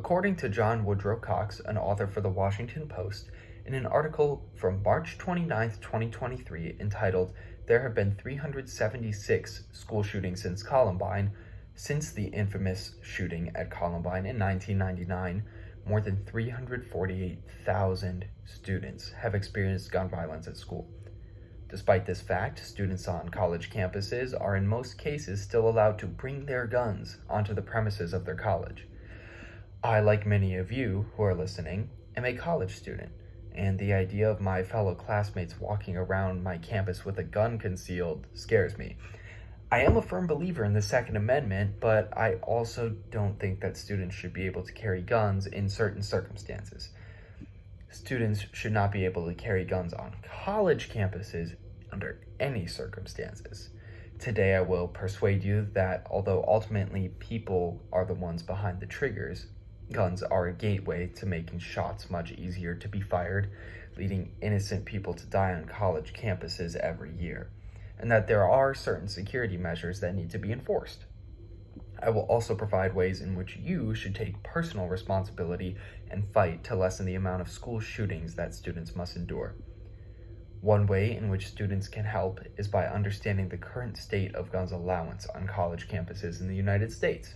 According to John Woodrow Cox, an author for the Washington Post, in an article from March 29, 2023, entitled "There Have Been 376 School Shootings Since Columbine," since the infamous shooting at Columbine in 1999, more than 348,000 students have experienced gun violence at school. Despite this fact, students on college campuses are in most cases still allowed to bring their guns onto the premises of their college. I, like many of you who are listening, am a college student, and the idea of my fellow classmates walking around my campus with a gun concealed scares me. I am a firm believer in the Second Amendment, but I also don't think that students should be able to carry guns in certain circumstances. Students should not be able to carry guns on college campuses under any circumstances. Today I will persuade you that although ultimately people are the ones behind the triggers, guns are a gateway to making shots much easier to be fired, leading innocent people to die on college campuses every year, and that there are certain security measures that need to be enforced. I will also provide ways in which you should take personal responsibility and fight to lessen the amount of school shootings that students must endure. One way in which students can help is by understanding the current state of guns allowance on college campuses in the United States.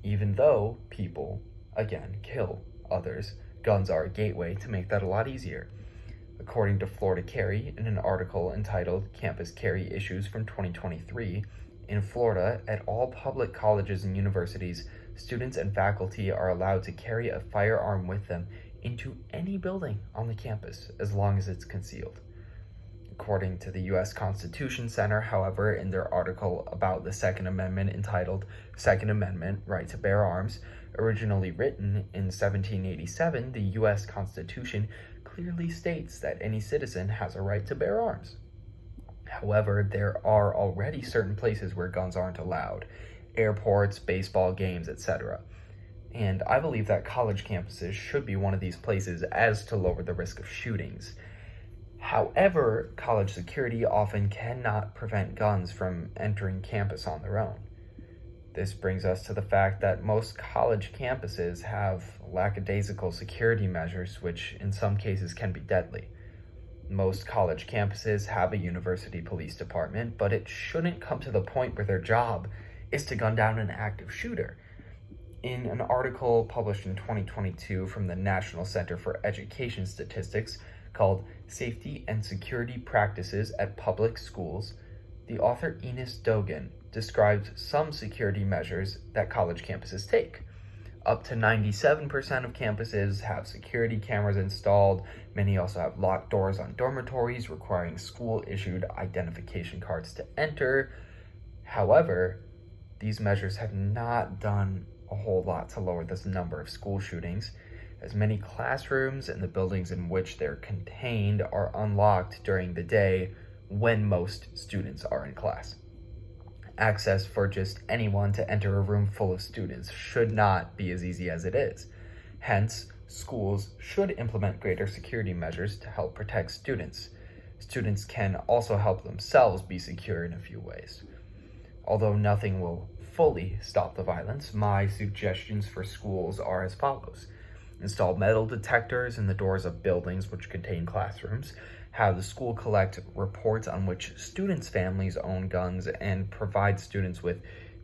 Even though people, again, kill others, guns are a gateway to make that a lot easier. According to Florida Carry, in an article entitled "Campus Carry Issues" from 2023, in Florida, at all public colleges and universities, students and faculty are allowed to carry a firearm with them into any building on the campus as long as it's concealed. According to the U.S. Constitution Center, however, in their article about the Second Amendment entitled "Second Amendment, Right to Bear Arms," originally written in 1787, the U.S. Constitution clearly states that any citizen has a right to bear arms. However, there are already certain places where guns aren't allowed: airports, baseball games, etc. And I believe that college campuses should be one of these places as to lower the risk of shootings. However, college security often cannot prevent guns from entering campus on their own. This brings us to the fact that most college campuses have lackadaisical security measures, which in some cases can be deadly. Most college campuses have a university police department, but it shouldn't come to the point where their job is to gun down an active shooter. In an article published in 2022 from the National Center for Education Statistics called "Safety and Security Practices at Public Schools," the author Enos Dogan describes some security measures that college campuses take. Up to 97% of campuses have security cameras installed. Many also have locked doors on dormitories requiring school-issued identification cards to enter. However, these measures have not done a whole lot to lower this number of school shootings, as many classrooms and the buildings in which they're contained are unlocked during the day when most students are in class. Access for just anyone to enter a room full of students should not be as easy as it is. Hence, schools should implement greater security measures to help protect students. Students can also help themselves be secure in a few ways. Although nothing will fully stop the violence, my suggestions for schools are as follows: install metal detectors in the doors of buildings which contain classrooms, have the school collect reports on which students' families own guns, and provide students with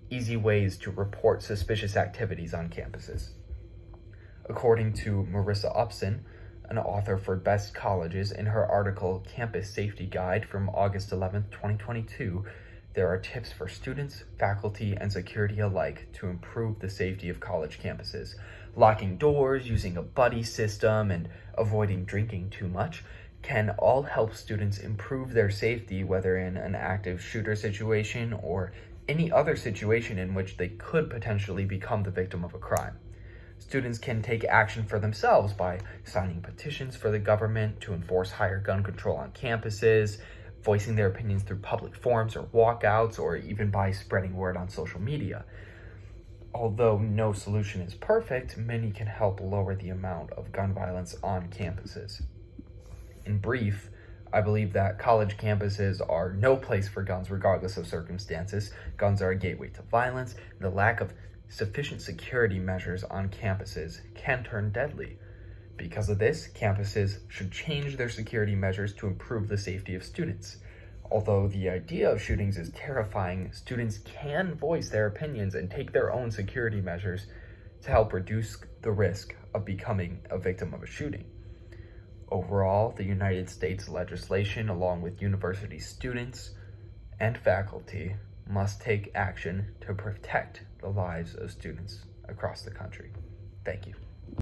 easy ways to report suspicious activities on campuses. According to Marissa Upson, an author for Best Colleges, in her article "Campus Safety Guide" from August 11, 2022, there are tips for students, faculty, and security alike to improve the safety of college campuses. Locking doors, using a buddy system, and avoiding drinking too much can all help students improve their safety, whether in an active shooter situation or any other situation in which they could potentially become the victim of a crime. Students can take action for themselves by signing petitions for the government to enforce higher gun control on campuses, voicing their opinions through public forums or walkouts, or even by spreading word on social media. Although no solution is perfect, many can help lower the amount of gun violence on campuses. In brief, I believe that college campuses are no place for guns regardless of circumstances. Guns are a gateway to violence. The lack of sufficient security measures on campuses can turn deadly. Because of this, campuses should change their security measures to improve the safety of students. Although the idea of shootings is terrifying, students can voice their opinions and take their own security measures to help reduce the risk of becoming a victim of a shooting. Overall, the United States legislation, along with university students and faculty, must take action to protect the lives of students across the country. Thank you.